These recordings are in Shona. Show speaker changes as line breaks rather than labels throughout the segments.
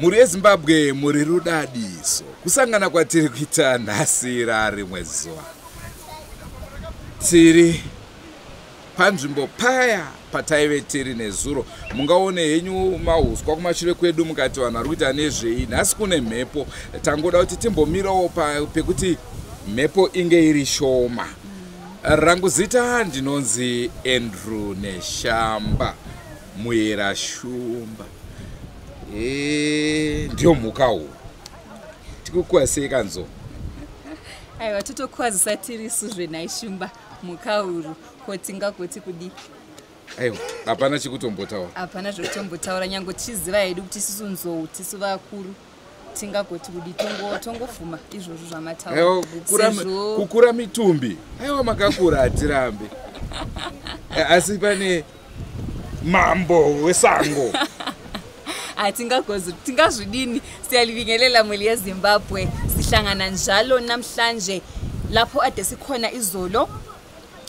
Muri Zimbabwe muri rudadiso kusangana kwatiri kuita nhasira rimwe zuva. Tiri panzvimbo paya pataive tiri nezuro. Mungaone henyu mahuswa kumashure kwedu mukati vanhu vari kuita nezvei. Nhasi kune mhepo, tangoda kuti timbomirawo pekuti mhepo inge iri shoma. Rangu zita ndinonzi Andrew Neshamba Muera Shumba. Ndio mhuka uyu tikukwazisei kanzo.
Aiwa totokwazisa tiri suzve naishumba mhuka uru kotingagoti kudi.
Aiwa hapana chikutombotaura.
Hapana zvokutombotaura nyange tichiziva hedu kuti isusu nzou tisu vakuru tingagoti kudi tongofuma izvozvo zvamataura.
Aiwa kukura mitumbi. Aiwa makakura hatirambe. Asi pane mambo wesango.
Tingazvidini siyalibingelela muli yeZimbabwe sihlangana njalo namhlanje lapho ade sikhona izolo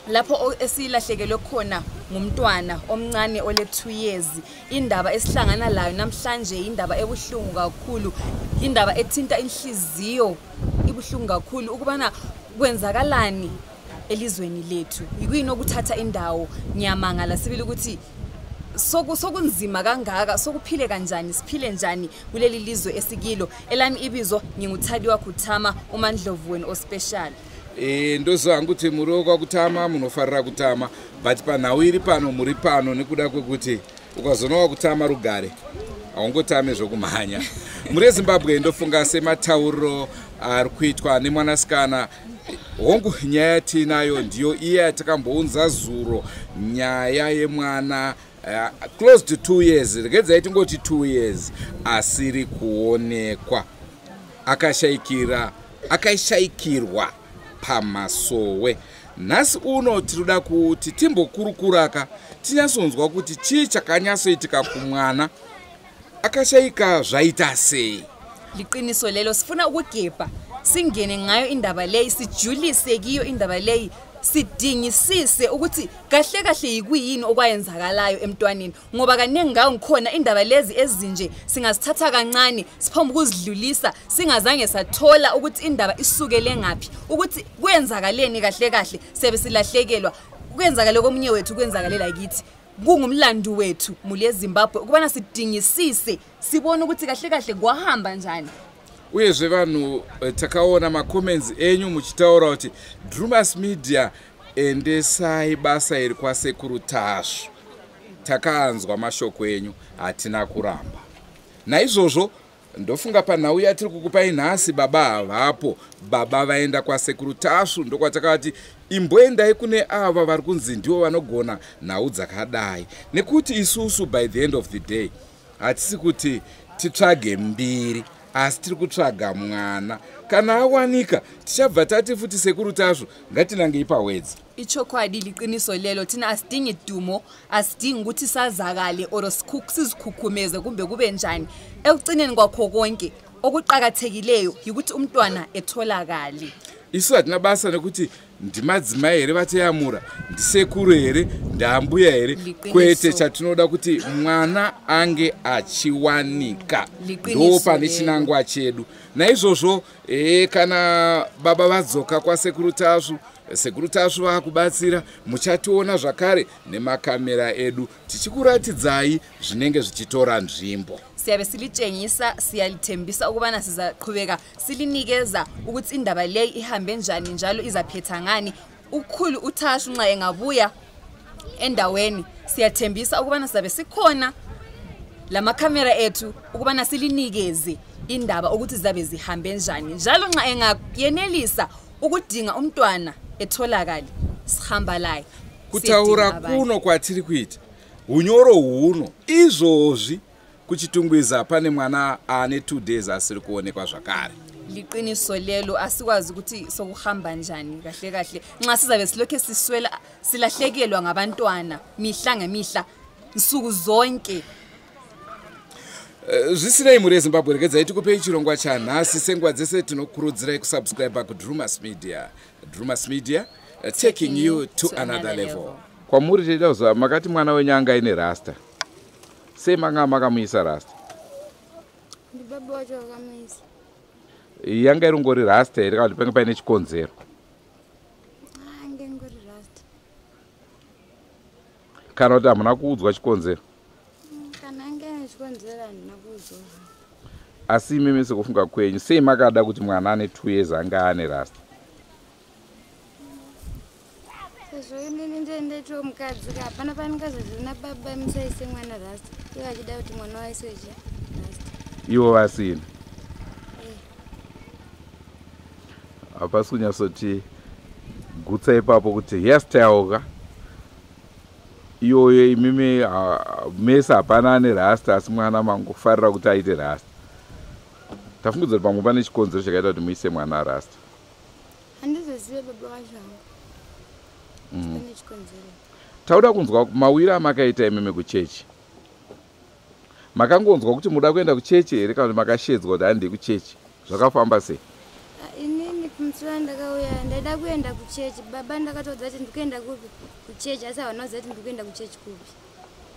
lapho esilahlekelwe khona ngumntwana omncane ole 2 years. Indaba esihlangana layo namhlanje indaba ebuhlungu kakhulu, indaba ethinta inhliziyo ibuhlungu kakhulu ukubana kwenzakalani elizweni lethu. Yikuyini okuthatha indawo ngiyamangala sibili ukuthi sokunzima kangaka sokuphile kanjani siphile njani kuleli lizwe esikilo. Elami ibizo nginguThadiwa Kutama uMandlovu wenu ospecial.
Ndozanga kuti muri kwakutama munofarira kutama but panhau iri pano muri pano nekuda kwekuti ukazonowa kutama rugare haungotame zvokumhanya. Muri Zimbabwe ndofunga sematauro ari kuitwa nemwanasikana hongu nyaya tinayo ndiyo iye yatakambounza zuro nyaya yemwana close to 2 years, regedza tingoti 2 years asiri kuonekwa, akaishayikirwa pamasowe. Nhasi uno tinoda kuti timbokurukuraka tinyasonzwa kuti chii chakanyasoitika kumwana, akashayika zvaita sei.
Liqiniso lelo sifuna ukugebha singene ngayo indaba leyi sijulise kiyo indaba leyi sidingisise ukuthi kahle kahle yikuyini okwayenzakalayo emntwaneni, ngoba kanengi ngawo ngikhona indaba lezi ezinje singasithatha kancane siphomba ukuzidlulisa singazange sathola ukuthi indaba isukele ngapi, ukuthi kwenzakaleni kahle kahle sebe silahlekelwa, kwenzakale komunye wethu kwenzakalela kithi. Kungumlando wethu muli eZimbabwe ukubana sidingisise sibone ukuthi kahle kahle kwahamba njani.
Uyezve vanhu takaona macomments enyu muchitaura kuti Drewmas media endesai basa iri kwasekuru tasvo. Takaanzwa mashoko enyu hatina kuramba. Naizvozvo ndofunga panhau yatiri kukupai nhasi baba havapo, baba vaenda kwasekuru tasvo, ndokwatakati imboendai kune ava vari kunzi ndivo vanogona nhau dzakadai, nekuti isusu by the end of the day hatisi kuti titsvage mbiri asi tiri kutsvaga mwana. Kana awanika tichabva tati futi sekuru tasvo ngatinangei pawedzi.
Ichokwadi liqiniso lelo thina asidingi dumo, asidingi ukuthi sazakale or sizikhukhumeze kumbe kube njani. Ekugcineni kwakho konke okuqhakathekileyo ukuthi umntwana etholakale.
Isu hatina basa nekuti ndimadzimai here vateyamura, ndisekuru here, ndambuya here, kwete chatinoda kuti mwana ange achiwanika. Ndo pane chinangwa chedu. Naizvozvo kana baba vadzoka kwasekuru tasvo, sekuru tasvo vakubatsira, muchationa zvakare nemakamera edu tichikuratidzai zvinenge zvichitora nzvimbo.
siyabe silitshengisa siyalithembisa ukubana sizaqhubeka silinikeza ukuthi indaba le ihambe njani njalo izaphetha ngani. Ukukhulu uThashu nxa engabuya endaweni siyathembisa ukubana sizabe sikhona lama camera ethu ukubana silinikeze indaba ukuthi zizabe zihambe njani njalo nxa engayenelisa ukudinga umntwana etholakala sihamba laye.
Kutaura kuno kwatiri kuita unyoro huno izvozvi kuchitungwiza pane mwana ane 2 days asiri kuonekwa zvakare.
Liqiniso lelo asikwazi ukuthi sokuhamba njani kahle kahle nxa sizabe silokhe siswela silahlekelwa ngabantwana mihla ngemihla nsuku zonke.
Zvisinei muri eZimbabwe regedzai tikupei chirongwa chanhasi. Senguva dzese tinokurudzirai kusubscribe kuDrewmas Media. Drewmas Media, taking you to another level. Kwamuri teida kuziva makati mwana wenyu anga ine rasta. Sei manga makamuisa rasta?
Ndi baba wacho akamuisa.
Yanga irongori rasta here kana kuti pange paine chikonzero?
Ngengori rasta.
Kana kuti hamuna kuudzwa chikonzero?
Kana ngene chikonzero handina kuudzwa.
Asi imimi sekufunga kwenyu sei makada kuti mwana ane 2 years anga ane rasta?
Sezvo inini ndendetwo mukadzi hapana paningazozvina baba musaise mwana rasta. Iye achida kuti mwana waiswe rasta.
Ivo vasina? Hapasi kunyatsoti gutsa ipapo kuti hairstyle iyoyo imimi mese hapana ane rasta asi mwana mangofarira kuti aite rasta. Tafungudza kuti pamwe pane chikonzero chakaita kuti muise mwana rasta.
Handizozive baba wacho hangu. Pane chikonzero.
Tauda kunzwa mawira amakaita imimi kuchechi. Makangonzwa kuti muda kuenda kuchechi here kana kuti makashedzwa kuti handei kuchechi. Zvakafamba sei?
Inini kumutsuva ndakauya ndaida kuenda kuchechi. Baba ndakataudza kuti ndikuenda kupi kuchechi asi havana kuziva kuti ndikuenda kuchechi kupi.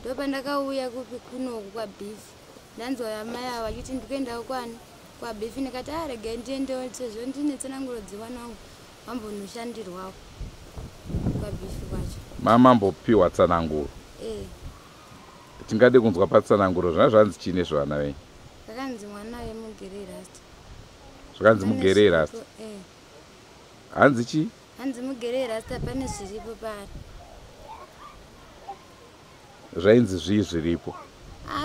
Ndopandakauya kupi kunoku kwaBhifi. Ndanzwa amai avo vachiti ndikuendawo kwani kwaBhifi ndikati regai ndiendewo sezvo ndine tsananguro dzevana vangu vambonoshandirwawo kwaBhifi kwacho.
Mamambopiwa tsananguro? Tingade kunzwa patsananguro zvona zvanzi chine zvana venyu?
Zvakanzi mwana wemugere rasta.
Zvakanzi mugere rasta? Hanzi chi?
Hanzi mugere rasta pane zviripo pari.
Zvainzi zvii zviripo?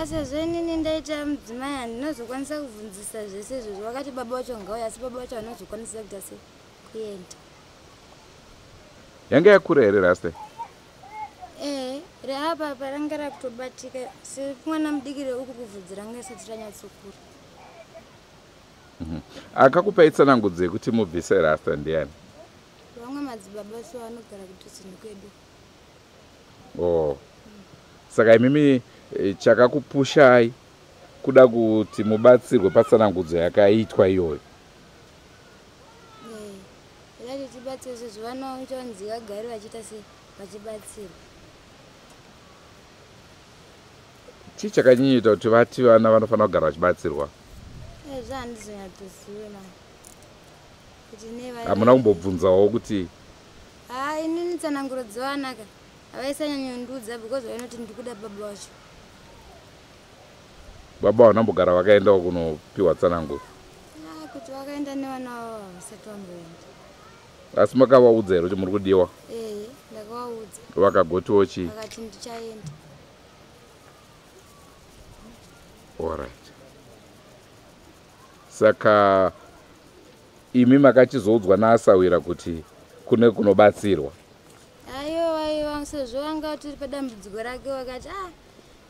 Sezvo inini ndaita mudzimai handinozokwanisa kubvunzisa zvese izvozvo. Vakati baba vacho ngauya asi baba vacho hanozokwanisa kuita sei kuenda.
Yanga yakura here rasta?
Reapa paranga rakutobatika semwana mudikire uku kuvhudzi ranga isati ranyatsokura.
Akakupai tsanangudzo yekuti mubvise rasta ndiani?
Vamwe madzibaba so vanogara kutosini kwedu.
Saka imimi chakakupushai kuda kuti mubatsirwe patsanangudzo yakaitwa iyoyo?
Rati tibatsirwe sezvo vanoita vanzi vagari vachiita sei vachibatsirwa.
Chii chakanyanyita kuti vati vana vanofanira kugara vachibatsirwa?
Zvandizonyatsoziva kuti
hamuna kumbobvunzawo kuti
inini tsananguro dzevanaka havaisanyanyondudza because vainoti ndikuda baba wacho.
Baba vanambogara vakaendawo kunopiwa tsananguro?
Kuti vakaenda nevana vavo havasati vamboenda.
Asi makavaudza here kuti muri kudiwa?
Ndakavaudza.
Vakagotiwo chii?
Vakati ndichaenda.
Alright. Saka imi makachizoudzwa naasawira kuti kune kunobatsirwa?
Aiwa sezvo vanga tiri padambudziko rake vakati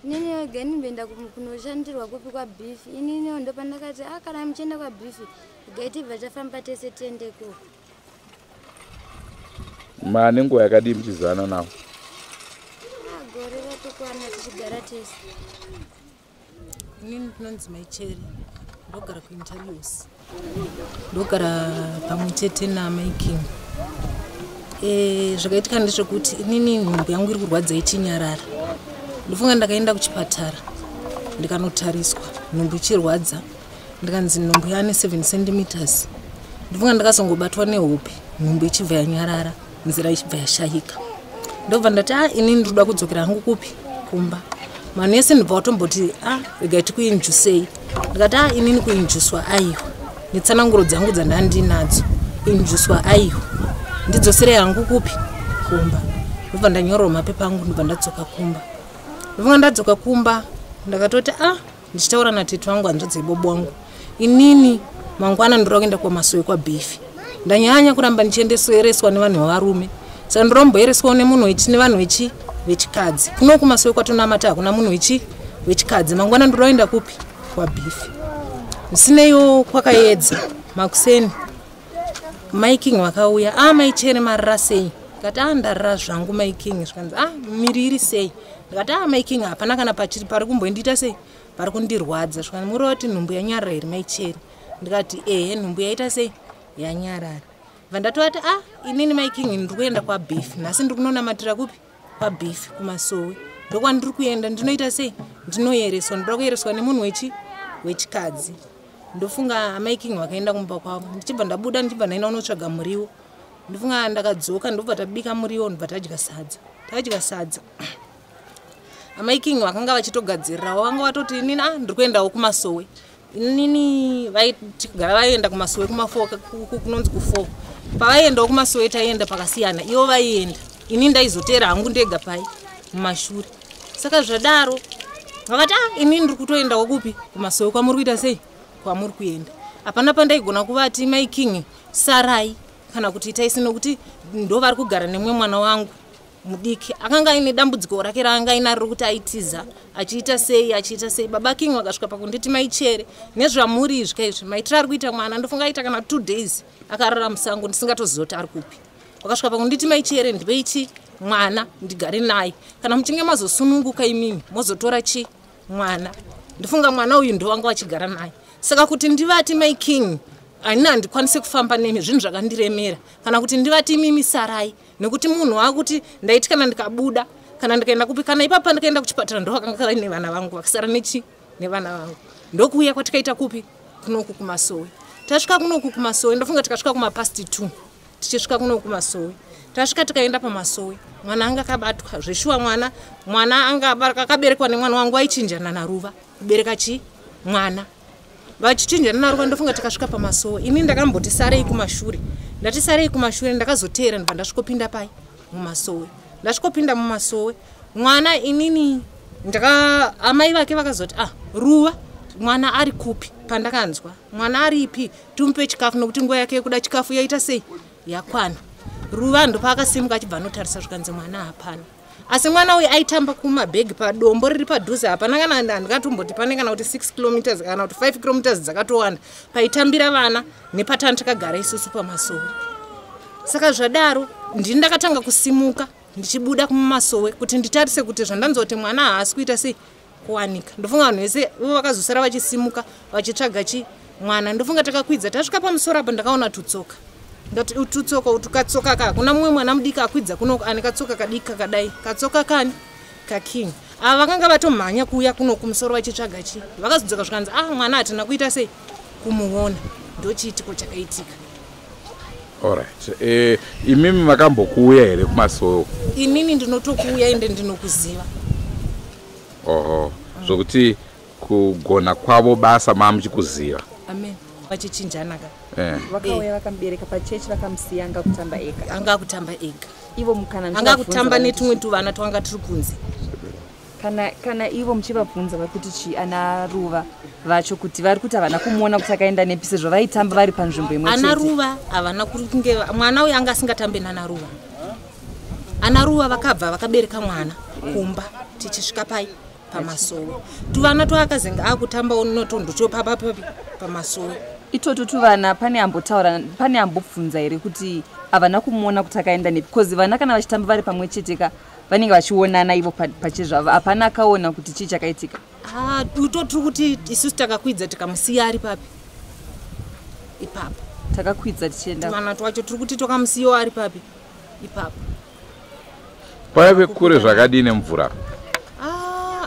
inini wega ndimboenda kunoshandirwa kupi kwaBhifi. Ininiwo ndopandakati kana muchienda kwaBhifi regai tibva tafamba tese tiendeko.
Mane nguva yakadii muchizivana navo?
Gore ratokwana tichigara tese.
Inini ndinonzi Maicheri, ndogara kuInterviews. Ndogara pamwe chete naMaiking. Zvakaitika ndezvekuti inini nhumbu yangu iri kurwadza ichinyarara. Ndofunga ndakaenda kuchipatara ndikanotariswa nhumbu ichirwadza. Ndikanzi nhumbu yane 7 centimeters. Ndofunga ndakazongobatwa nehope nhumbu ichibva yanyarara nzira ichibva yashayika. Ndobva ndati inini ndoda kudzokera hangu kupi kumba. manese ndibva watomboti regai tikuinjusei. Ndikati inini kuinjuswa aiwa netsananguro dzangu dzandandinadzo kuinjuswa aiwa ndidzoserei hangu kupi Kumba. Ndobva ndanyorawo mapepa angu ndobva ndadzoka Kumba. Ndobva ndadzoka Kumba ndakatoti ndichitaura natete wangu hanzvadzi ibobo wangu inini mangwana ndiri kuenda kumasowe kwaBeef. Ndanyanya kuramba ndichiendesereswa nevanhu vavarume saka ndiromboereswawo nemunhu nevanhu vechikadzi. Kuno kumasowe kwatonamata hakuna munhu wechikadzi. Mangwana ndiri kuenda kupi kwaBeef. Zvisineiwo kwakaedza makuseni maiking vakauya maichere marira sei. Ndikati ndarira zvangu maiking zvikanzi miri iri sei. Ndikati maiking hapana kana pachiri pari kumboindiita sei pari kundirwadza. Zvikanzi muri kuti nhumbu yanyarara iri maichere. Ndikati nhumbu yaita sei yanyarara. Vandatovati inini maiking ndiri kuenda kwaBeef. Nhasi ndiri kunonamatira kupi kwaBeef kumasowe. Ndokwandiri kuenda ndinoita sei ndinoyereswa. Ndiri kuyereswa nemunhu wechikadzi. Ndofunga maiking vakaenda kumba kwavo. Ndichibva ndabuda ndichibva ndaenda kunotsvaga muriwo. Ndofunga ndakadzoka ndobva tabika muriwo ndobva tadya sadza. Maiking vakanga vachitogadzirirawo vanga vatoti inini ndiri kuendawo kumasowe. Inini vaigara vaenda kumasowe kunonzi ku4. Pavaiendawo kumasowe taienda pakasiyana. Ivo vaienda. Ini ndaizotera hangu ndega pai mumashure. Saka zvadaro vakati inini ndiri kutoendawo kupi kumasowe kwamuri kuita sei kwamuri kuenda. Hapana pandaigona kuvati maiking sarai kana kuti itai nokuti ndo vari kugara nemwe mwana wangu mudiki akanga ine dambudziko rake raanga inaro kuti aitiza achiita sei. Baba King vakasvika pakunditi maichere nezvamuri izvi maitira ari kuita mwana. Ndofunga aita kana 2 days akarara musango ndisingatozoti ari kupi. Vakasvika pakunditi maichere ndipeichi mwana ndigare naye kana muchinge mazosununguka imimi mozotora mwana. Ndofunga mwana uyu ndo wanga vachigara naye. Saka kuti ndivati maiking aina handikwanise kufamba nemi zvinhu zvakandiremera kana kuti ndivati imimi sarai nekuti munhu wakuti ndaiti kana ndikabuda kana ndikaenda kupi kana ipapa ndikaenda kuchipatara ndo vakanga vaine vana vangu vakasara nevana vangu. Ndokuuya kwatikaita kupi kunoku kumasowe. Tasvika kunoku kumasowe ndofunga tikasvika kuma past 2 tichisvika kunoku kumasowe. Tasvika tikaenda pamasowe mwana anga akabatwa zveshuwa mwana anga akaberekwa nemwana wangu aichinjana naruva kubereka mwana vachichinjana naruva. Ndofunga tikasvika pamasowe ini ndakamboti sarei kumashure. Ndati sarei kumashure ndakazotera ndibva ndasvikopinda pai mumasowe. Ndasvikopinda mumasowe mwana inini amai vake vakazoti ruva mwana ari kupi. Pandakanzwa mwana aripi tumupe chikafu nokuti nguva yake yekuda chikafu yaita sei yakwana. Ruva ndopaakasimuka achibva anotarisa zvikanzi mwana hapana. Asi mwana uyu aitamba kumabhegi padombo riri padhuze. Hapana kana ndikatomboti pane kana kuti 6 km kana kuti 5 km dzakatowanda paitambira vana nepatani takagara isusu pamasowe. Saka zvadaro ndini ndakatanga kusimuka ndichibuda kumasowe kuti nditarise kuti zvandanzoti mwana haasi kuita sei kuwanika. Ndofunga vanhu vese vakazosara vachisimuka vachitsvaga mwana. Ndofunga takakwidza tasvika pamusoro apo ndakaona tutsoka. Ndati tutsoka tukatsoka kuna mumwe mwana mudiki akwidza kuno ane katsoka kadiki kakadai katsoka kani kaking. Vakanga vatomhanya kuuya kuno kumusoro vachitsvaga vakazodzoka zvikanzi mwana hatina kuita sei kumuona. Ndochiitiko chakaitika.
Alright. Imimi makambokuuya here kumasowe? Inini
ndinotokuuya ende ndinokuziva.
Zvokuti kugona kwavo basa mamuchikuziva.
Amen. Vachichinjana
vakauya vakamubereka pachechi vakamusiya anga kutamba ega.
Anga kutamba ega.
Ivo mukana
anga kutamba netumwe tuvana twanga tiri kunze.
Kana ivo muchivabvunza vakuti ana ruva vacho kuti vari kuti havana kumuona kuti akaenda nepi sezvo vaitamba vari panzvimbo imwe chete.
Ana ruva havana kunge mwana uyu anga asingatambe nana ruva. Ana ruva vakabva vakabereka mwana Kumba tichisvika pamasowe. Tuvana twakazenga akutambawo notondocho pamasowe.
Itoto tuvana pane ambobvunza here kuti havana kumuona kuti akaenda nepi because vana kana vachitamba vari pamwe cheteka vanenge vachionana ivo pachezvavo. Hapana akaona kuti chii chakaitika.
Totiri kuti isusu takakwidza tikamusiya ari papi ipapo.
Takakwidza tichienda.
Tuvana twacho tiri kuti tokamusiyawo ari papi ipapo.
Paive kure zvakadini mvura?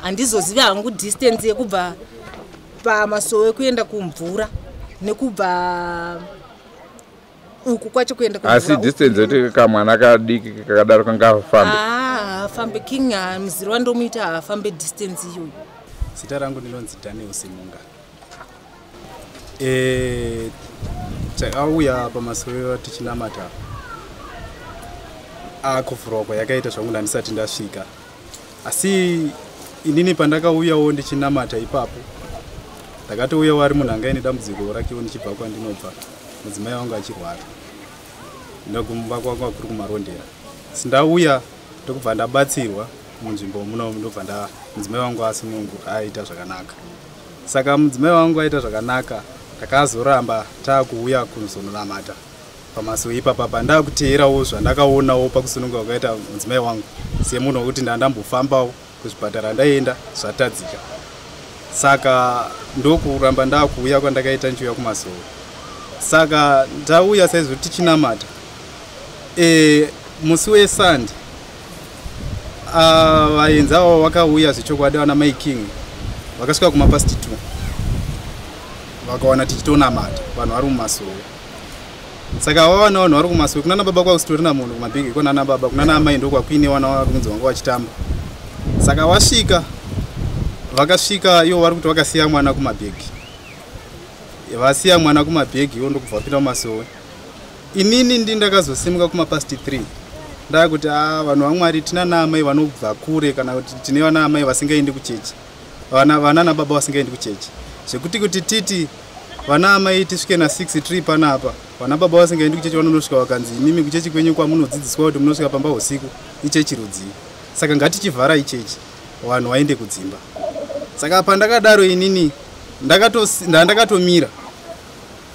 Handizozivi hangu distance yekubva pamasowe kuenda kumvura nekubva uku kwacho kuenda kumvura.
Asi distance yekuti kamwana kadiki kakadaro kanga afambe.
haafambe king muziro wandomuita haafambe distance iyoyo.
Zita rangu ndinonzi Daniel Simunga. Takauya pamasowe tichinamata akuvhurwa yakaita zvangu ndisati ndasvika. Asi inini pandakauyawo ndichinamata ipapo ndakatouya wari munhu anga ine dambudziko rakewo ndichibva kwandinobva mudzimai wangu achirwara ndogumba kwanga kuri kumarondera. Sindauya ndokubva ndabatsirwa munzvimbo muno ndobva mudzimai wangu asunungu aita zvakanaka. Saka mudzimai wangu aita zvakanaka ndakazoramba taakuuya kuzononamata pamasowe ipapa pandakuteerawo zvandakaonawo pakusununga kwakaita mudzimai wangu semunhu wekuti ndandambofambawo kuzvipatara ndaenda zvatadzika. Saka ndokuramba ndakuuya kwandakaita nchiuya kumasowe. Saka ndauya saizvo tichinamata musi weSunday vaenzi avo vakauya zvechokwadi vana mai king vakasvika kuma2 vakawana tichitonamata vanhu vari mumasowe. Saka vawana vanhu vari kumasowe kunana baba kwakusitorina munhu kumabhegi konana baba kunana amai ndokwakuine vana vari kunzi vanga vachitamba. Saka vasvika vakasvika ivo vari kuti vakasiya mwana kumabhegi. Vasiya mwana kumabhegi ivo ndokubva vapinda mumasowe. Inini ndakazosimuka kuma3 ndakuti vanhu vaMwari tina naamai vanobva kure kana kuti tine vana amai vasingaendi kuchechi. Vana nababa vasingaendi kuchechi. Zvekuti titi vana amai tisvike na6 tiri panapa. Vana baba vasingaendi kuchechi vanonosvika vakanzi imimi kuchechi kwenyu kwamunodzidziswa kuti munosvika pamba usiku ichechi rudzii. Saka ngatichivhara ichechi vanhu vaende kudzimba. Saka pandakadaro inini ndakatomira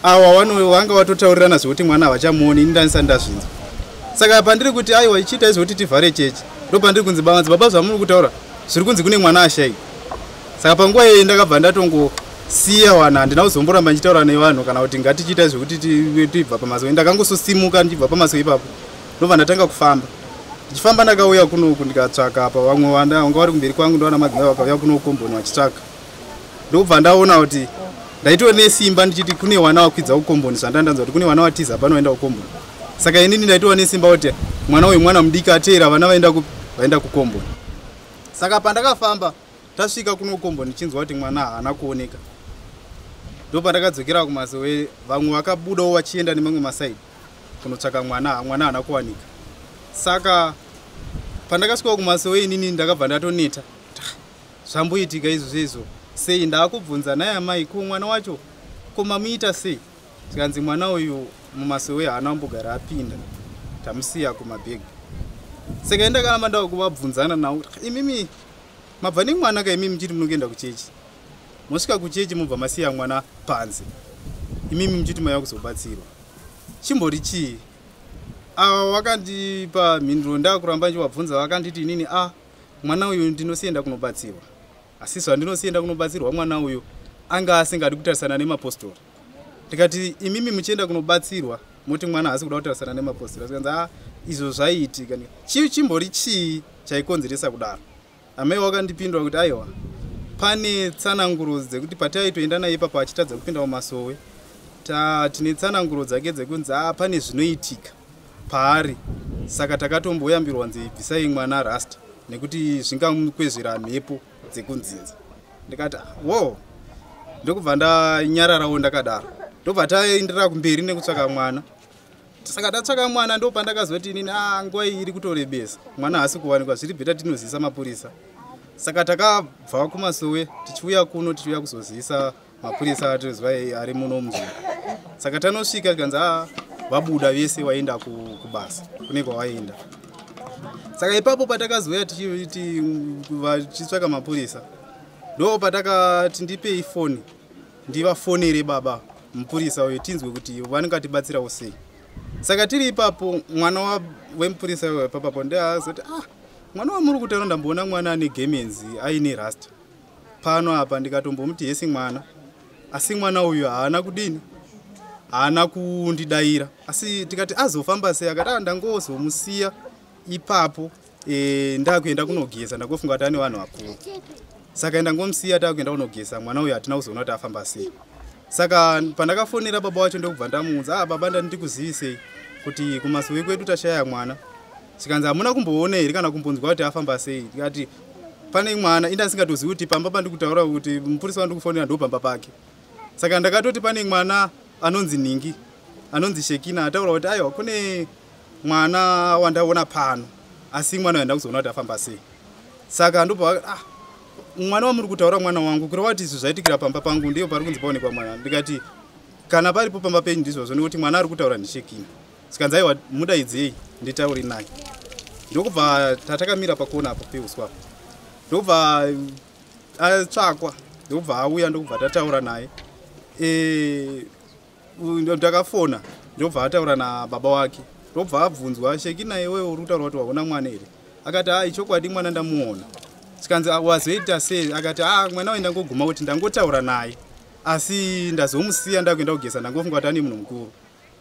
ava vanga vatotaurirana zvokuti mwana havachamuoni ini ndandisati ndazvinzwa. Saka pandiri kuti aiwa ichiita izvoti tivhare chechi ndopandiri kunzi baba zvamuri kutaura zviri kunzi kune mwana ashayika. Saka panguva iyi ndakabva ndatongosiya vanhu handina kuzomboramba ndichitaura nevanhu kana kuti ngatichiita zvokuti tibva pamasowe. Ndakangososimuka ndichibva pamasowe ipapo ndobva ndatanga kufamba. Ndichifamba ndakauya kunoku ndikatsvaka apa vamwe vanga vari kumberi kwangu ndoona madzimai vakauya kuno komboni vachitsvaka. Ndobva ndaona kuti ndaitwa nesimba ndichiti kune vana vakwidza kukomboni zvandandanzwa kuti kune vana vatiza panoenda kukomboni. Saka inini ndaitwa nesimba kuti mwana uyu mwana mudiki ateera vana vaenda kukomboni. Saka pandakafamba tasvika kuno komboni chinzwa kuti mwana haana kuoneka. Ndopandakadzokera kumasowe vamwe vakabudawo vachienda nemamwe masaidi kunotsvaka mwana haana kuwanika. Saka pandakasvika kumasowe inini ndakabva ndatoneta zvamboitika izvo sei ndakubvunza naye amai ko mwana wacho komamuita sei. Tikanzi mwana uyu mumasowe haana kumbogara apinda tamusiya kumabhegi. Saka ndakaramba ndakuvabvunzana navo imimi mabva nemwana ka imimi muchiti munoenda kuchechi. Mosvika kuchechi mubva masiya mwana panze. Imimi muchiti mauya kuzobatsirwa. Chimbori chii? Vakandipa mhinduro ndakuramba ndichivabvunza vakanditi inini mwana uyu ndinosienda kunobatsirwa. Asi zvandinosienda kunobatsirwa mwana uyu anga asingadi kutarisana nemapostori. Ndikati imimi muchienda kunobatsirwa moti mwana haasi kuda kutarisana nemapostori. Asikanzi izvo zvaiitika. Chimbori chii chaikonzeresa kudaro? Amai vakandipindura kuti aiwa pane tsananguro dzekuti pataitoenda naye ipapo achitadza kupinda mumasowe tine tsananguro dzake dzekunzi pane zvinoitika paari. Saka takatomboyambirwa nzi bvisai mwana rasta nekuti zvingamukwezvera mhepo dzekunzinza. Ndikati ndokubva ndanyararawo ndakadaro. Ndobva taenderera kumberi nekutsvaka mwana. Saka tatsvaka mwana ndopandakazoti inini nguva iyi iri kutorebesa mwana haasi kuwanikwa zviri bheta tinozivisa mapurisa. Saka takabva kumasowe tichiuya kuno tichiuya kuzozivisa mapurisa atizwa ari muno munzvimbo. Saka tanosvika tikanzi vabuda vese vaenda kubasa kune kwavaenda. Saka ipapo patakazouya tichitsvaka mapurisa ndo patakati ndipei foni ndivafonere baba mupurisa uyu tinzwe kuti vanongatibatsirawo sei. Saka tiri ipapo mwana wemupurisa ipapo ndazoti mwana wamuri kutaura ndamboona mwana ane gemenzi aine rasta pano apa. Ndikatombomuti hesi mwana asi mwana uyu haana kudini haana kundidaira. Asi tikati azofamba sei akati ndangozomusiya ipapo ndakuenda kunogeza ndakofunga kuti ane vanhu vakuru. Saka ndangomusiya takuenda kunogeza mwana uyu hatina kuzoona kuti afamba sei. Saka pandakafonera baba wacho ndokubva ndamuudza baba ndandikuzivisei kuti kumasowe kwedu tashaya mwana Chikanzi hamuna kumboona here kana kumbonzwa kuti afamba sei. Tikati pane mwana inda singatozivi kuti pamba pandikutaura kuti mupurisa wandikufonera ndo pamba pake. Saka ndakatoti pane mwana anonzi Ningi, anonzi Shekina ataura kuti aiwa kune mwana wandaona pano asi mwana wenda kuzoona kuti afamba sei. Saka ndobva mwana wamuri kutaura mwana wangu kureva kuti izvo zvaitikira pamba pangu ndiyo pari kunzi paonekwa mwana. Ndikati kana paripo pamba penyu ndizvozvo nekuti mwana ari kutaura ndiShekina. Sikanzi aiwa mudaidzei nditaure naye. Ndokubva tatakamira pakona apo peuswa. Ndobva atsvakwa, ndobva auya ndobva tataura naye. Ndakafona ndobva ataura nababa wake. Ndobva abvunzwa Shekina iwewe uri kutaura kuti waona mwana here? Akati chokwadi mwana ndamuona. Chikanzi wazoita sei? Akati mwana wenda ngoguma kuti ndangotaura naye asi ndazomusiya ndakuenda kugesa ndangofunga kuti ane munhu mukuru.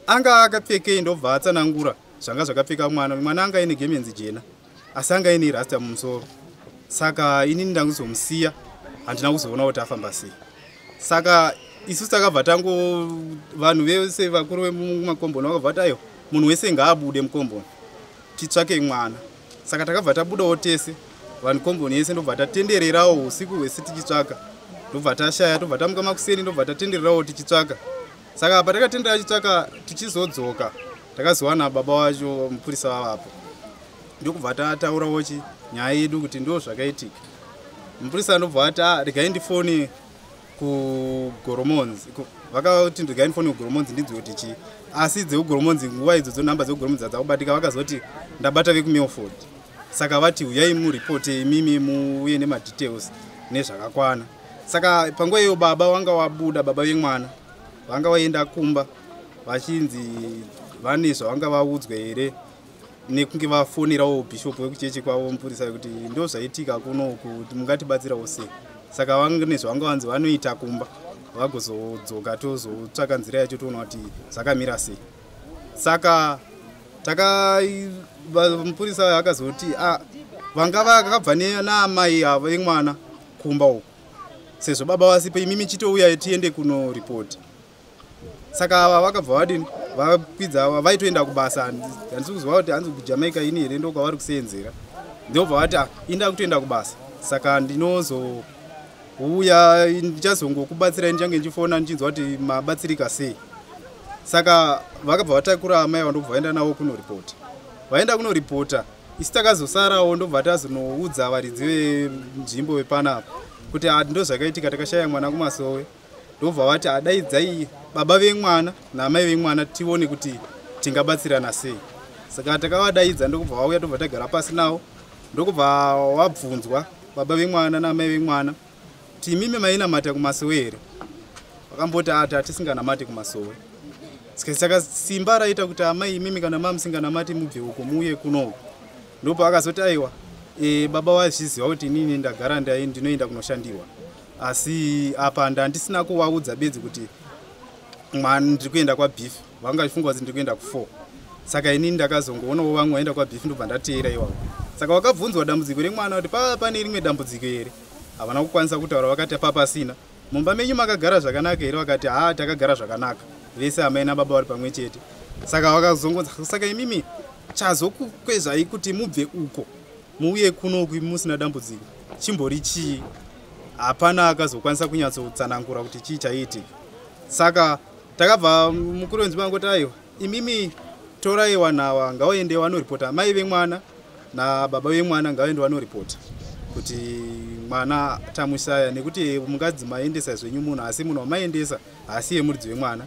Anga akapfekei ndobva atsanangura zvanga zvakapfeka mwana anga ine gemenzi jena asi anga ine rasta mumusoro. Saka inini ndanguzomusiya handina kuzoona kuti afamba sei. Saka isusu takabva tango vanhu vese vakuru vemumakomboni vakabva kuti aiwa munhu wese ngaabude mukomboni titsvake mwana. Saka takabva tabudawo tese vanhu komboni yese ndobva tatendererawo usiku hwese tichitsvaka. Ndobva tashaya tobva tamuka makuseni ndobva tatendererawo tichitsvaka. Saka patakatendera tichitsvaka tichizodzoka takazowana baba wacho mupurisa wavapo. Ndokubva tataurawo nyaya yedu kuti ndo zvakaitika. Mupurisa ndobva ati regai ndifone kuGoromonzi. Vakati regai ndifone kuGoromonzi ndidziwe kuti asi dzeugoromonzi nguva idzodzo nhamba dzeugoromonzi dzakubatika vakazoti ndabata vekuMilford. Saka vati uyai muripote imimi muuye nemadetails nezvakakwana. Saka panguva iyo baba wanga wabuda, baba vemwana vanga vaenda kumba vachinzi vane zvavanga vaudzwe here nekunge vafonerawo bhishopu wekuchechi kwavo mupurisa kuti ndo zvaitika kunoku kuti mungatibatsirawo sei. Saka vane zvavanga vanzi vanoita kumba vagozodzoka tozotsvaka nzira yacho toona kuti zvakamira sei. Saka mupurisa akazoti vanga vakabva naamai vemwana kumba uko sezvo baba vasipo imimi chitouya tiende kuno ripoti. Saka ava vakabva vadini vakwidza vaitoenda kubasa. Handisi kuzwa kuti hanzi kuJamaica ini here ndo kwavari kusenzera. Ndobva vati inda kutoenda kubasa. Saka ndinozouya ndichazongokubatsirai ndichange ndichifona ndichinzwa kuti mabatsirika sei. Saka vakabva vatakura amai vandobva vaenda navo kuno ripota. Vaenda kuno ripota isi takazosarawo ndobva tazonoudza varidzi venzvimbo vepanapa kuti ndo zvakaitika takashaya mwana kumasowe. Ndobva vati daidzai baba vemwana naamai vemwana tione kuti tingabatsirana sei. Saka takavadaidza ndokubva vauya tobva tagara pasi navo. Ndokubva wabvunzwa baba vemwana naamai vemwana kuti imimi mainamata kumasowe here? Vakamboti hatisinganamati kumasowe. Saka simba raita kuti amai imimi kana mamusinganamati mubve uko muuye kunoku. Ndopa vakazoti aiwa baba wazviziva kuti inini ndagara ndinoenda kunoshandiwa asi apa ndandisina kuvaudza bedzi kuti mwana ndiri kuenda kwaBeef. Vanga vachifunga kuti ndiri kuenda ku4. Saka inini ndakazongoonawo vamwe vaenda kwaBeef ndobva ndateera iwavo. Saka vakabvunzwa dambudziko remwana kuti pane rimwe dambudziko here? Havana kukwanisa kutaura. Vakati papasina. Mumba menyu makagara zvakanaka here? Vakati takagara zvakanaka vese amai nababa vari pamwe chete. Saka vakazongonza saka imimi chazokukwezvai kuti mubve uko muuye kunoku musina dambudziko chimbori chii? Hapana akazokwanisa kunyatsotsanangura kuti chii chaiitika. Saka takabva mukuru wenzimba angoti aiwa imimi torai wanawa ngavaende vanoripota mai vemwana nababa vemwana ngavaende vanoripota kuti mwana tamushaya nekuti mukadzi maendesa zvenyu munhu asi munhu wamaendesa asi yemuridzi wemwana.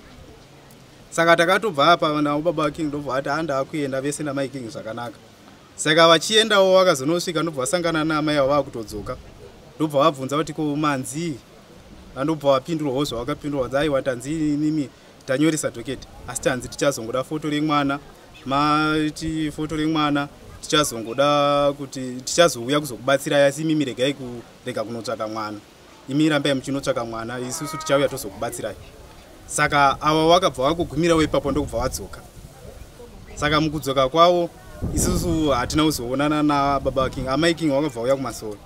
Saka takatobva apa navo baba vaking ndobva vati handa kuenda vese namai king zvakanaka. Saka vachiendawo vakazonosvika ndobva vasangana naamai avo vakutodzoka. Ndobva vabvunza kuti ko manzi? Ndobva vapindurwawo zvavakapindurwa kuti aiwa tanzi inimi tanyoresa dhoketi asi tanzi tichazongoda foto remwana mati foto remwana tichazongoda kuti tichazouya kuzokubatsirai asi imimi regai kurega kunotsvaka mwana. Imi rambai muchinotsvaka mwana isusu tichauya tozokubatsirai. Saka ava vakabva vakugumirawo ipapo ndokubva vadzoka. Saka mukudzoka kwavo isusu hatina kuzoonana nababa king. Amai king vakabva vauya kumasowe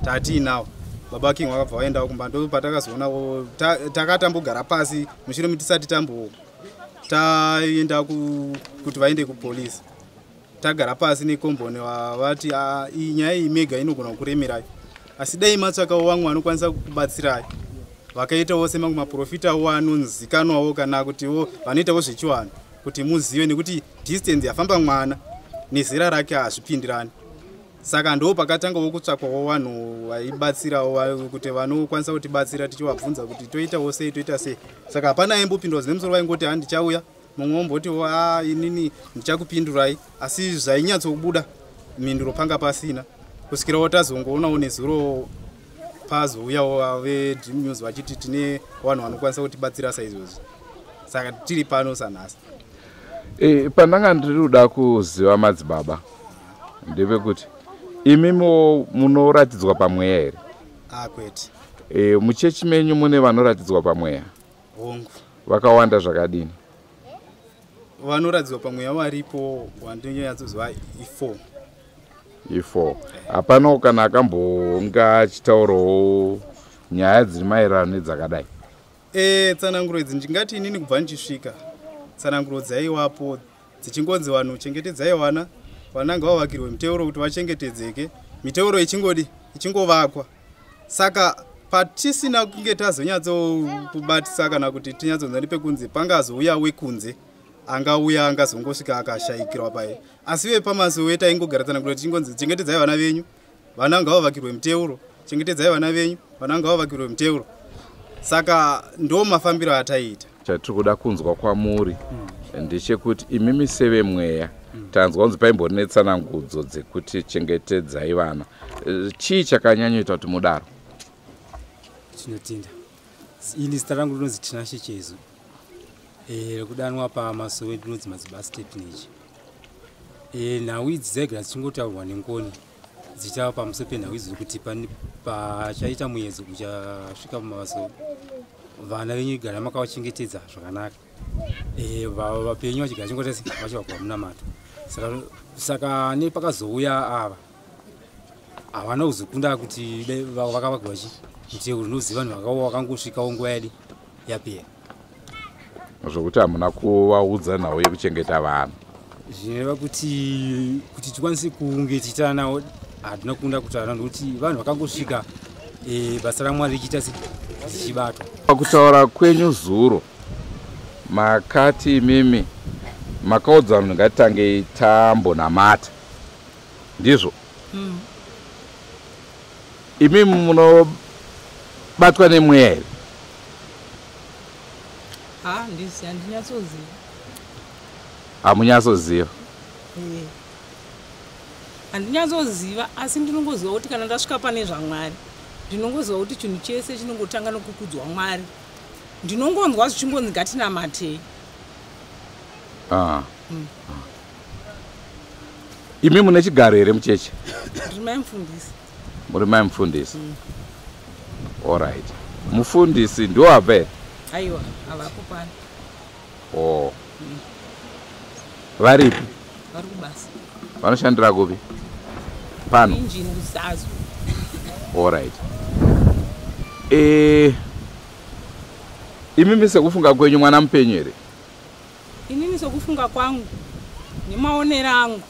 tatiinawo. Baba king vakabva vaendawo kumba. Ndo patakazoonawo takatambogara pasi mushure metisati taenda kuti vaende kupolisi. tagara pasi nekomboni vati iyi nyaya iyi mega inogona kuremerai, asi dai matsvakawo vamwe vanokwanisa kubatsirai vakaitawo semangu maprofitawo anonzikanwawo kana kutiwo vanoitawo zvechivanhu kuti muzive, nekuti distance yafamba mwana nezera rake hazvipindirani. Saka ndo pakatangawo kutsvakwawo vanhu vaibatsirawo kuti vanokwanisa kutibatsira tichivabvunza kuti toitawo sei toita sei. Saka hapana aimbopindwa zinemusoro vaingoti handichauya, mumwe womboti inini ndichakupindurai, asi zvainyatsokubuda mhinduro panga pasina kusvikirawo tazongoonawo nezuro pazouyawo veDreamnews vachiti tine vanhu vanokwanisa kutibatsira saizvozvi. Saka tiri pano sanhasi.
Pandanga ndiri kuda kuziva madzibaba ndepekuti imimo munoratidzwa pamweya here?
Kwete.
Muchechi menyu mune vanoratidzwa pamweya?
Hongu.
Vakawanda zvakadini?
Vanoratidzwa pamweya varipo wandinyatsozva
i4. Hapana kana akambonga achitaurawo nyaya dziri maererano nedzakadai?
Tsananguro idzi ndingati inini kubva ndichisvika tsananguro dzaiwapo dzichingonzi vanhu chengetedzai vana, vananga vavakirwe miteuro kuti vachengetedzeke, miteuro ichingovakwa. Saka patisina kunge tazonyatsokubatisa kana kuti tinyatsonza nepekunze pangazouya wekunze angauya angazongosvika akashaikirwa pai, asi vepamasowe taingogara tsananguro tichingonzi chengetedzai vana venyu, vananga vavakirwe miteuro, chengetedzai vana venyu, vananga vavakirwe miteuro. Saka ndo mafambiro ataita.
Chatiri kuda kunzwa kwamuri ndechekuti imimi sevemweya tanzwa kunzi paimbori netsanangudzo dzekuti chengetedzai vana. Chii chakanyanyoita kuti mudaro?
Tinotenda. Ini zita rangu rinonzi Tinashe Chezo. Rekudanwa pamasowe ndinonzi Madziba Stepnage. Nhau idzi dzaigara dzichingotaurwa nengoni dzichava pamusoro penhau idzi kuti pachaita muyedzo uchasvika pamasowe vana venyu igara makavachengetedza zvakanaka. Vapenyu vachigara chingotasi vachivakwa munamato. Saka nepakazouya ava havana kuzokunda kuti vakavakirwa miteuro, unoziva vanhu vakauya vakangosvikawo nguva yedu yapera.
Zvokuti hamuna kuvaudza nhau yekuchengeta vanhu?
Zvinova kuti tikwanise kunge tichita nawo hatina kukunda kutaura nokuti vanhu vakangosvika basa raMwari richiita zichibatwa.
Pakutaura kwenyu zuro makati imimi makaudza vanhu ngatitange tambonamata, ndizvo? Imimi munobatwa nemweya here?
Handinyatsoziva.
Hamunyatsoziva?
Handinyatsoziva, asi ndinongoziva kuti kana ndasvika pane zvaMwari ndinongoziva kuti chinhu chese chinongotanga nokukudzwa Mwari. Ndinongonzwa zvichingonzi ngatinamatei.
Imi mune chigaro here muchechi?
Ndiri maimufundisi.
Muri maimufundisi? Alright. Mufundisi ndiwo apa here?
Aiwa, avapo pano.
Varipi?
Vari kubasa.
Vanoshandira kupi? Pano?
Injini Rusazo.
Alright. Imimi sekufunga kwenyu mwana mupenyu here?
Inini sekufunga kwangu nemaonero angu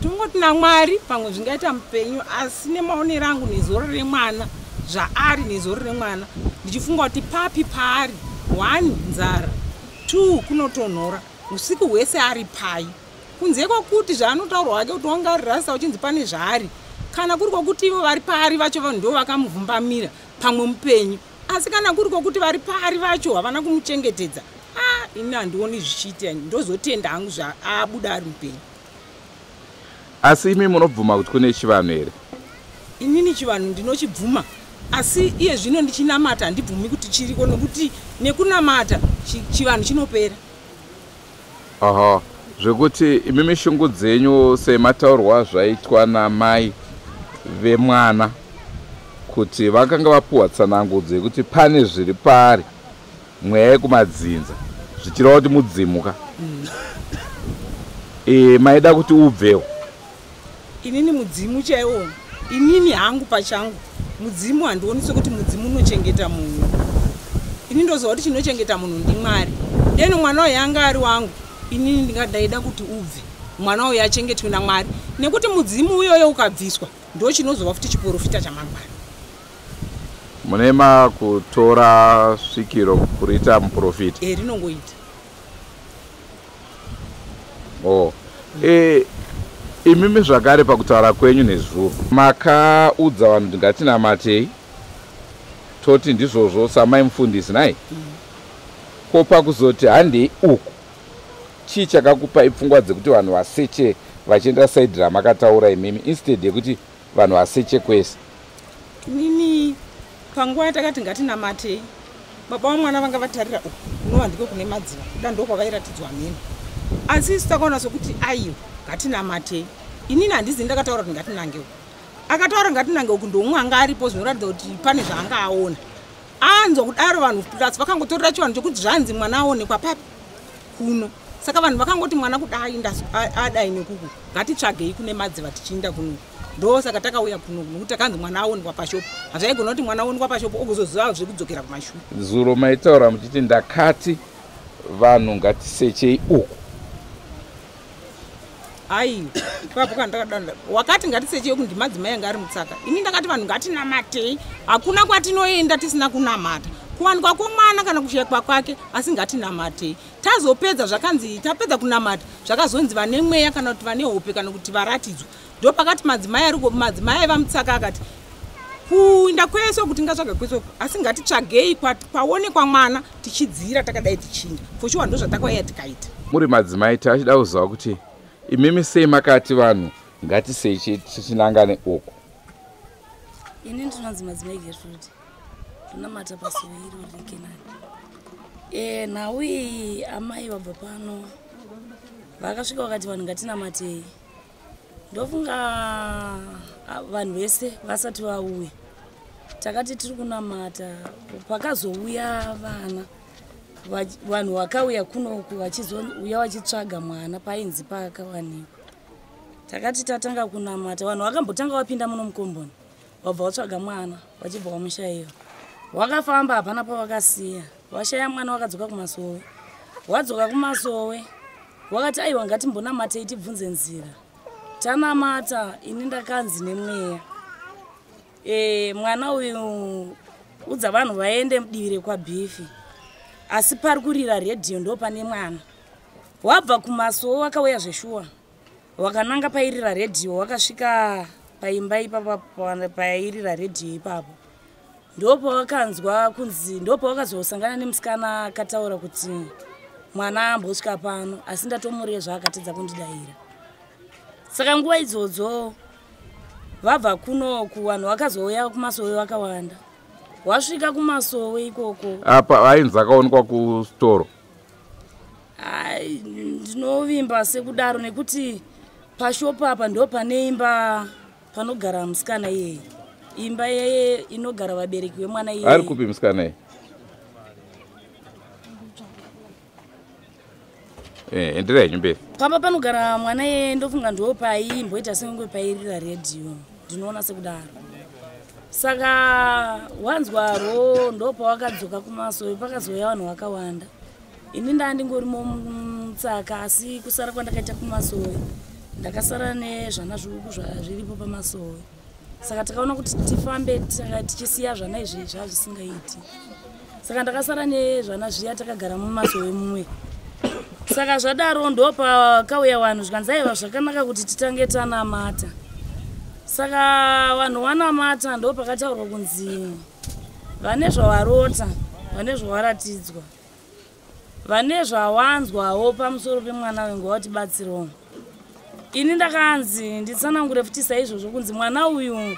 tongoti naMwari pamwe zvingaita mupenyu, asi nemaonero angu nezoro remwana zvaari nezoro remwana ndichifunga kuti papi paari 1 nzara, 2 kunotonhora, usiku hwese ari pai, kunze kwokuti zvaanotaurwa wake kuti wanga ari rasa uchinzi pane zvaari, kana kuri kwokuti ivo vari paari vacho vanhu ndo vakamuvhumbamira pamwe mupenyu, asi kana kuri kwokuti vari paari vacho havana kumuchengetedza, ini handioni zvichiita, ndozotenda hangu zvaabuda ari mupenyu.
Asi imi munobvuma kuti kune chivanhu here?
Inini chivanhu ndinochibvuma, asi iye zvino ndichinamata handibvumi kuti chiriko, nokuti nekunamata chivanhu chinopera.
Aha, zvekuti imimi shungu dzenyu semataurwa zvaitwa namai vemwana kuti vakanga vapuwa tsanangudzo yekuti pane zviri paari mweya yekumadzinza zvichireva kuti mudzimuka. Maida kuti ubvewo?
Inini mudzimu chaiwo, inini hangu pachangu mudzimu handioni sekuti mudzimu unochengeta munhu. Ini ndoziva kuti chinochengeta munhu ndiMwari. Deno mwana wayo anga ari wangu inini ndingadai kuti ubve mwana uyu achengetwe naMwari, nekuti mudzimu uyoyo ukabviswa ndo chinozova futi chiprofita chamangwana.
Munema kutora svikiro kurita muprofita
Rinongoita.
Imimi zvakare pakutaura kwenyu nezvuru makaudza vanhu ngatinamatei toti ndizvozvo samai mufundisi nai ko pakuzoti handei uku chii chakakupa ipfungwa dzekuti vanhu vaseche vachienda saidi ramakataura imimi instead yekuti vanhu vaseche kwese?
Nini panguva yatakati ngatinamatei baba vamwana vanga vatarira uku kunova ndiko kune madziva kuda ndo kwavairatidzwa mhino, asi isi takaona sokuti aiwa ngatinamatei. Inini handizi ndakataura kuti ngatinange uku, akataura ngatinange uku ndomwe anga aripo zvinoratidza kuti pane zvaanga aona. Anzwa kudaro vanhu plus vakangotorera chivanhu chokuti zvanzi mwana aonekwa papi kuno, saka vanhu vakangoti mwana kudai adai nekuku ngatitsvagei kune madziva tichiinda kuno. Ndo saka takauya kuno nokuti takanzi mwana aonekwa pashopo. Hazvaigona kuti mwana aonekwa pashopo ogozoziva zvekudzokera kumashure.
Zuro maitaura muchiti ndakati vanhu ngatisechei uku.
Aiwa kwapoka ndakadanda wakati ngatisechei uku ndimadzimai anga ari mutsaka. Ini ndakati vanhu ngatinamatei, hakuna kwatinoenda tisina kunamata. Kuwanikwa kwomwana kana kushaikwa kwake, asi ngatinamatei. Tazopedza zvakanzi tapedza kunamata zvakazonzi vane mweya kana kuti vane hope kana kuti varatidzwa. Ndo pakati madzimai vamutsaka akati kuinda kwese kuti ngatsvaga kwese, asi ngatitsvagei paonekwa mwana tichidzira takadai tichinda. Foshuwa ndo zvatakauya tikaita. Muri madzimai tachida kuziva kuti imimi sei makati vanhu ngatiseche tichinangane uku.
Ini ndinonzi madzimai Gertrude, ndinamata pasuviro rekenani. Nhau iyi amai vabva pano vakasvika vakati vanhu ngatinamatei. Ndofunga vanhu vese vasati vauya takati tiri kunamata, pakazouya vanhu vakauya kunoku vachizouya vachitsvaga mwana painzi paakawanikwa. Takati tatanga kunamata vanhu vakambotanga vapinda muno mukomboni vabva vatsvaga mwana vachibva vamushayira. Wakafamba hapana pavakasiya, washaya mwana wakadzoka kumasowe. Wadzoka kumasowe wakati aiwa ngatimbonamatei tibvunze nzira. Tanamata ini ndakanzi nemweya. Mwana uyu udza vanhu vaende mudivi rekwaBhifi, asi pari kurira redhiyo ndo pane mwana. Wabva kumasowe wakauya zveshuwa wakananga pairira redhiyo, wakasvika paimba ipapa pairira redhiyo ipapo. Ndopo wakanzwa kunzi, ndopo wakazosangana nemusikana akataura kuti mwana ambosvika pano, asi ndatomureva zvaakatedza kundidaira. Saka nguva idzodzo vabva kunoku vanhu vakazouya kumasowe vakawanda. Wasvika kumasowe ikoko
apa ainzi akaonekwa kustoro.
Ndinovimba sekudaro nekuti pashopu apa ndo pane imba panogara musikana iyeye. Imba yeye inogara vabereki vemwana iyeye.
Ari kupi musikana iyeye? Enderai nyumberi.
Pamba panogara mwana yeye ndofunga ndo paimboita sengwe pairira redhiyo. Ndinoona sekudaro. Saka wanzwaro ndo pawakadzoka kumasowe pakazouya vanhu vakawanda. Ini ndandingorimo mutsaka, asi kusara kwandakaita kumasowe ndakasara nezvana zviduku zviripo pamasowe. Saka takaona kuti tifambe tichisiya zvana izvi zvisingaiti. Saka ndakasara nezvana zviya takagara mumasowe mumwe. Saka zvadaro ndo pakauya vanhu zvikanzi aiwa zvakanaka kuti titange tanamata. Saka vanhu vanamata ndo pakataurwa kunzi vane zvawarota, vane zvawaratidzwa, vane zvawanzwawo pamusoro pemwana wengu watibatsirawo. Ini ndakanzi nditsanangure futi saizvozvo kunzi mwana uyu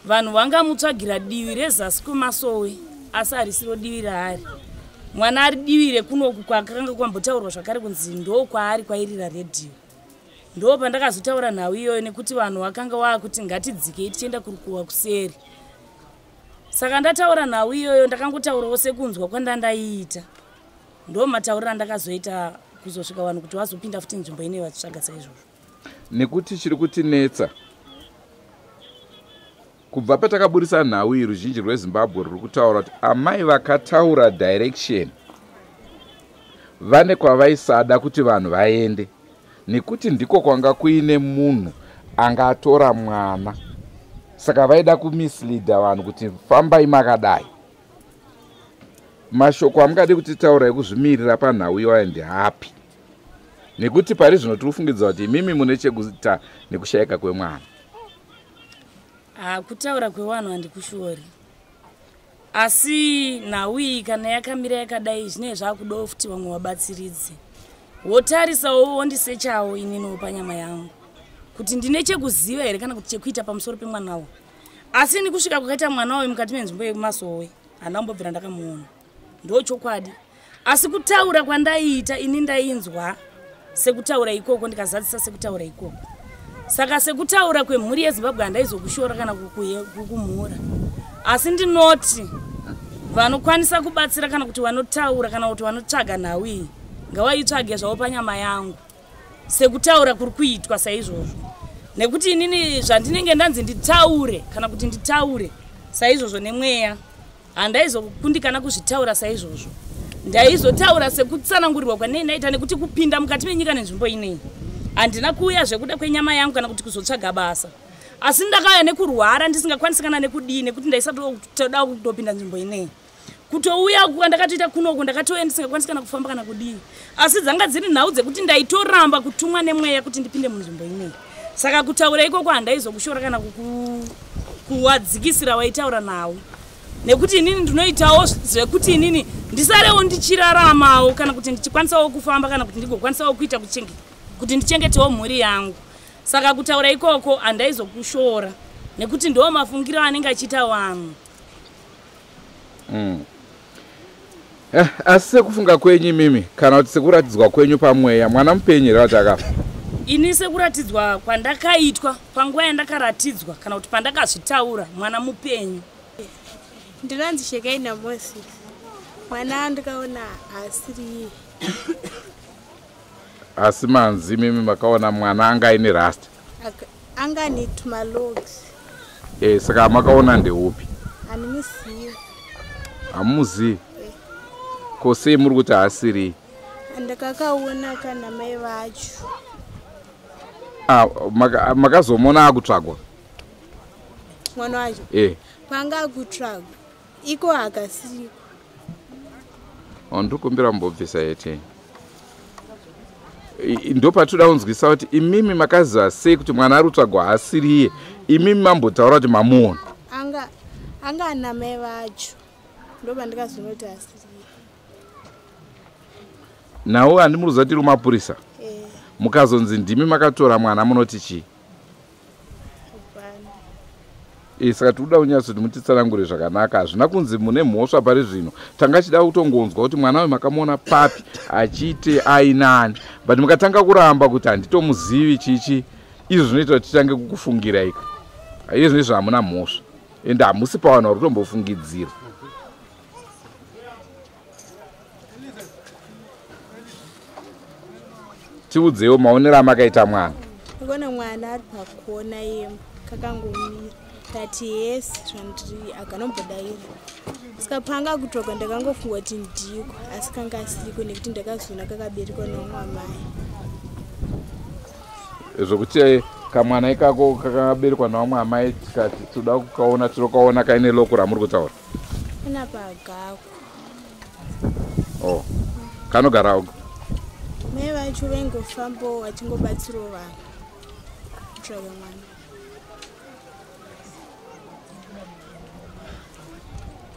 vanhu vangamutsvagira divi rezasi kumasowe, asi harisiro divi raari. Mwana ari divi rekunoku kwakanga kwambotaurwa zvakare kunzi ndo kwaari kwairira redhiyo. Ndo pandakazotaura nhau iyoyo nekuti vanhu vakanga vakuti ngatidzikei tichienda kurukuwa kuseri. Saka ndataura nhau iyoyo ndakangotaurawo sekunzwa kwandandaiita. Ndo mataurira ndakazoita kuzosvika vanhu kuti vazopinda futi nzvimbo ineyi vachitsvaga saizvozvo.
Nekuti chiri kutinetsa kubva patakaburisa nhau iyi, ruzhinji rweZimbabwe ruri kutaura kuti amai vakataura direction vane kwavaisada kuti vanhu vaende, nekuti ndiko kwanga kuine munhu angatora mwana. Saka vaida kumislida vanhu kuti fambai makadai. Mashoko amungade kuti taura ekuzvimirira panhau iwayo ndeapi? Nekuti pari zvino tirifungidza kuti imimi mune chekuita nekushaika kwemwana.
Kutaura kwevanhu handikushori. Asi nhau iyi kana yakamira yakadai zvine zvakudawo futi vamwe vabatsiridzi. Wotarisawo wondisechawo inini panyama yangu. Kuti ndine chekuziva here kana kuti chekuita pamusoro pemwanawo. Asi ni kusvika kwakaita mwanawo mukati menzvimbo yeMasowe handambobvira ndakamuona. Ndo chokwadi. Asi kutaura kwandaiita ini ndainzwa sekutaura ikoko ndikazadzisa sekutaura ikoko. Saka sekutaura kwemhuri yeZimbabwe handaizokushora kana kukumhura. Asi ndinoti vanokwanisa kubatsira kana kuti vanotaura kana kuti vanotsvaga nhau iyi ngavaitsvage zvavo panyama yangu sekutaura kuri kuitwa saizvozvo. Nekuti inini zvandinenge ndanzi nditaure kana kuti nditaure saizvozvo nemweya handaizokundikana kuzvitaura saizvozvo. Ndaizotaura sekutsanangurirwa kwanei naita nekuti kupinda mukati menyika nenzvimbo inei handina kuuya zvekuda kwenyama yangu kana kuti kuzotsvaga basa. Asi ndakauya nekurwara ndisingakwanisi kana nekudii nekuti ndaisatoda kutopinda nzvimbo inei. Kutouya kwandakatoita kunoko ndakatouya ndisingakwanisi kana kufamba kana kudii. Asi dzanga dziri nhau dzekuti ndaitoramba kutumwa nemweya kuti ndipinde munzvimbo inei. Saka kutaura ikoko handaizokushora kana kuwadzikisira waitaura nawo. Nekuti inini ndinoitawo zvekuti inini ndisarewo ndichiraramawo kana kuti ndichikwanisawo kufamba kana kuti ndigokwanisawo kuita kuti ndichengetewo mhuri yangu. Saka kutaura ikoko handaizokushora nekuti ndo mafungiro anenge achiita vanhu.
Asi sekufunga kwenyu mimi kana kuti sekuratidzwa kwenyu pamweya mwana mupenyu here wati akafa?
Ini sekuratidzwa kwandakaitwa panguva yandakaratidzwa kana kuti pandakazvitaura mwana mupenyu.
Ndinonzi Shekaina Moses. Mwana ndikaona asiri.
Asi manzi mimi makaona mwana anga ine rasta?
Anga ni tumalogs.
Saka makaona ndeupi?
Animuzivi.
Hamuzivi? Kose muri kuti asiri?
Ndakakaona kana mai vacho.
Makazomona akutsvagwa?
Mwana wacho? Panga akutsvagwa. Iko akasirikwa.
Ndikumbira mbobvisa yete. Ndo patoda kunzwisa kuti imimi makaziva sei kuti mwana ari kutsvagwa asiriye, imimi mambotaura kuti mamuona?
Anga ana mai vacho. Ndo pandikazoona kuti asiriye.
Nawo handimuruziva kuti iri mapurisa? Mukazonzi ndimi makatora mwana munoti chii? Saka tinoda kunyatso kuti mutitsanangure zvakanaka. Hazvina kunzi mune mhosva pari zvino. Tanga chida kutongonzwa kuti mwana we makamuona papi achiite ainani. But mukatanga kuramba kuti handitomuzivi chichi, izvi zvinoita kuti titange kukufungira ika. Izvi zvinoizvo hamuna mhosva. Ende hamusi pavanhu vari kutombofungidzira. Tiudzewo maonero amakaita mwana.
Ndikuona mwana ari pakona yemba kakangomira. Tati yes, zvandiri akanombodaira. Sikapanga kutoka ndakangofunga kuti ndiko, asi kanga asiriko nekuti ndakazoona kakaberekwa nomwamai.
Zvokuti kamwana ikako kakaberekwa nomwamai tikati toda kukaona tirokaona kaine loko ramuri kutaura?
Kana pagako.
Kanogarawo?
Mai vacho vaingofambawo vachingobatsirawo vanhu kutsvaga mwana.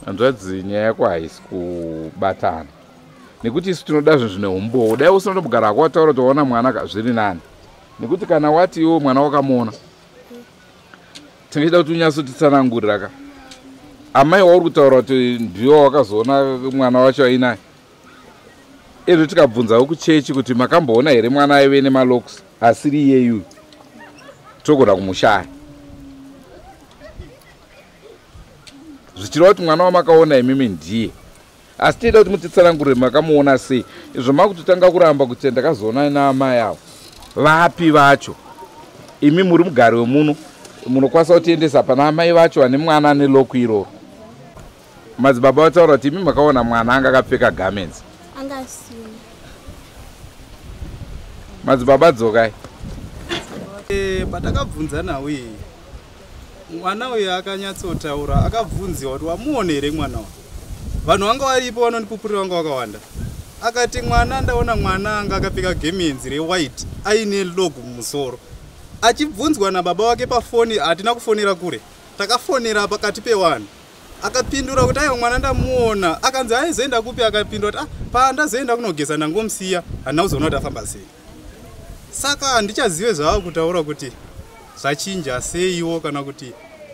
Hanzvadzi nyaya yako haisi kubatana. Nekuti isu tinoda zvinhu zvine umbowo. Dai usinoda kugara kwataura kuti waona mwana zviri nani. Nekuti kana wati iwo mwana wakamuona, tingachida kuti unyatsotitsanangurira ka. Amai wauri kutaura kuti ndiwo wakazoona mwana wacho ainaye. Izvo tikabvunzawo kuchechi kuti makamboona here mwana aive nemaloks asiri iyeyu, togona kumushaya. Zvichireva kuti mwana wamakaona imimi ndiye. Asi tinoda kuti mutitsanangurire makamuona sei. Izvo makutotanga kuramba kuti ndakazoona naamai avo. Vapi vacho? Imi muri mugari wemuno, munokwanisa kutiendesa pana amai vacho vane mwana ane loku iroro. Madzibaba vataura kuti imi makaona mwana anga akapfeka garments.
Anga asina.
Madzibaba dzokai.
Patakabvunza nawe mwana uyu akanyatsotaura akabvunziwa kuti wamuona here mwana uyu. Vanhu vanga varipo vanondipupurira vanga vakawanda. Akati mwana ndaona mwana anga akapfeka gemenzi rewhite aine logo mumusoro. Achibvunzwa nababa wake pafoni, hatina kufonera kure. Takafonera pakati pevanhu. Akapindura kuti aiwa mwana ndamuona. Akanzi aizoenda kupi, akapindura kuti pandazoenda kunogeza ndangomusiya handina kuzoona kuti afamba sei. Saka handichazive zvaakutaura kuti zvachinja seiwo kana kuti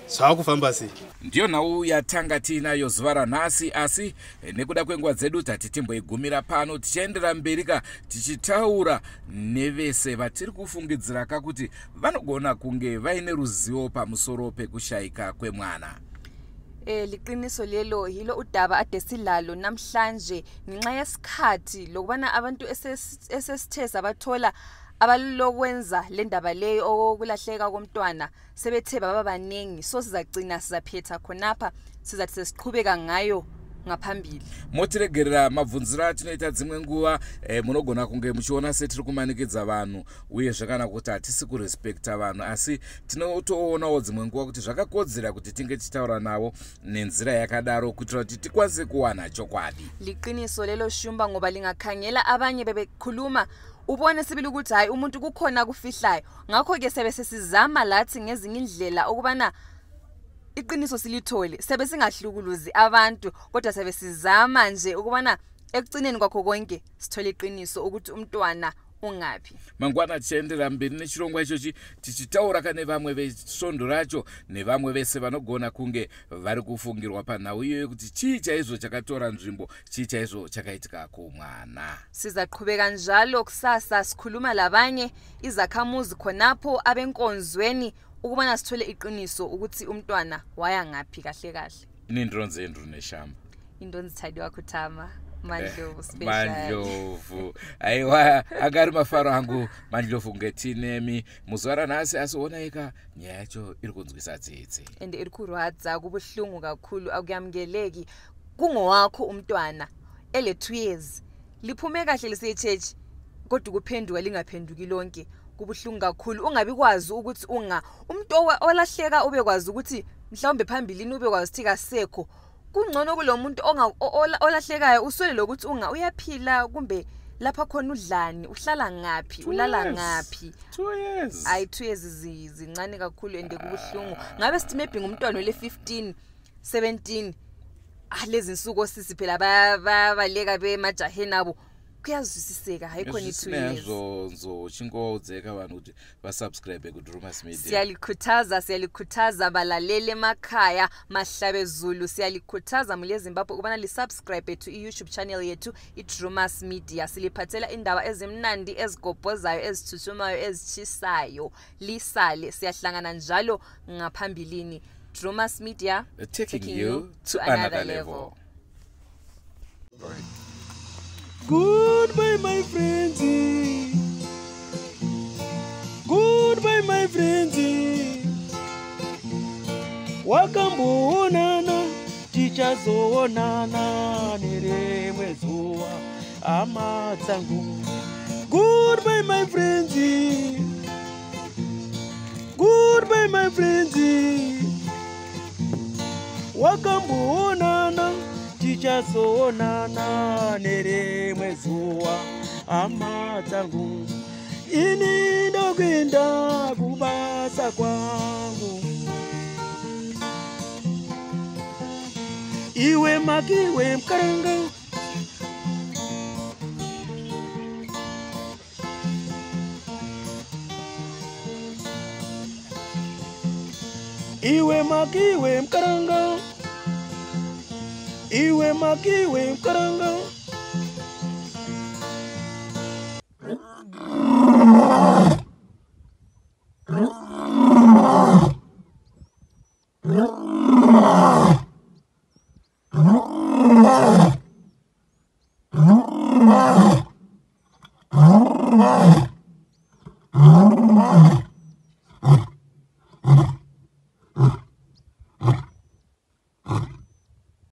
zvakufamba sei.
Ndiyo nhau yatanga tiinayo zuva ranhasi, asi nekuda kwenguva dzedu tati timboigumira pano tichiendera mberika tichitaura nevese vatiri kufungidzira kuti vanogona kunge vaine ruzivo pamusoro pekushayika kwemwana.
Liqiniso lelo hilo udaba adesilalo namhlanje ngenxa yesikhathi lokubana abantu esesithe sabathola abalokwenza le ndaba leyo okulahleka komntwana sebethe baba baningi, so sizagcina sizaphetha khonapha sizathi sesiqhubeka ngayo ngaphambili.
Motiregerera mabvunziro atinoita dzimwe nguva munogona kunge muchiona setiri kumanikidza vanhu uye zvakana kuti hatisi kurespekta vanhu, asi tinotoonawo dzimwe nguva kuti zvakakodzera kuti tinge tichitaura navo nenzira yakadaro kuitira kuti tikwanise kuwana chokwadi.
Liqiniso lelo shumba ngoba lingakhangela abanye bebekhuluma ubone sibili ukuthi hayi umuntu kukhona kufihlayo, ngakho ke sebe sesizama lathi ngezinye indlela ukubana iqiniso silithole, sebe singahlukuluzi abantu kodwa sebe sizama nje ukubana ekugcineni kwakho konke sithole iqiniso ukuthi umntwana ungapi.
Mangwana tichiendera mberi nechirongwa ichochi tichitaura kane vamwe vesvondo racho nevamwe vese vanogona kunge vari kufungirwa panhau iyoyo kuti chii chaizvo chakatora nzvimbo, chii chaizvo chakaitika kumwana.
Sizaqhubeka njalo kusasa sikhuluma labanye izakhamuzi khonapho abenkonzweni ukubana sithole iqiniso ukuthi umntwana waya ngaphi kahle kahle.
Nindronze Andrew neshamba.
Indonzi Thadiwa Kutama. Mandlovu special.
Mandlovu. Aiwa agari mafaro angu Mandlovu ngetinemi muzwara nasi asionaika nyaya yacho iri kunzwisa tsitsi.
Ende iri kurwadza kubuhlungu kakhulu akuyamukeleki kungowakho umntwana ele 2 years. Liphume kahle lise church kodwa kuphenduka lingaphenduki lonke. Kubuhlungu kakhulu ungabi kwazi ukuthi umuntu olahleka ubekwazi ukuthi mhlawumbe phambilini ubekwazi ukuthi kasekho. Kungcono kulomuntu olahlekayo uswele lokuthi uyaphila kumbe lapha khona udlani uhlala ngapi ulala ngapi.
2 years.
Ayi 2 years zincane kakhulu ende kubuhlungu. Ngabe sithi maybe ngumntwana ole 15 17 lezi insuku osisi phela baleka bemajahe nabo kuyazwisiseka hayi khona 2 years.
Nzo chingodzeka vanhu kuti vasubscribe ku Drewmas Media.
Siyalikhuthaza balalele emakhaya mahlabe Zulu, siyalikhuthaza mule Zimbabwe ukubana lisubscribe to YouTube channel yethu iDrewmas Media. Siliphathela indaba ezimnandi ezigobhozayo ezithuthumayo ezichisayo. Lisale siyahlangana njalo ngaphambilini. Drewmas Media
taking you to another level.
Goodbye, my friends. Goodbye, my friends. Wakambonana, tichazoonana nerimwe zuva hama dzangu. Goodbye, my friends. Goodbye, my friends. Wakambonana, tichazoonana nerimwe zuva hama dzangu. Ini ndokwenda kubasa kwangu. Iwe makiwe mkaranga. Iwe makiwe mkaranga. Iwe makiwe mkaranga.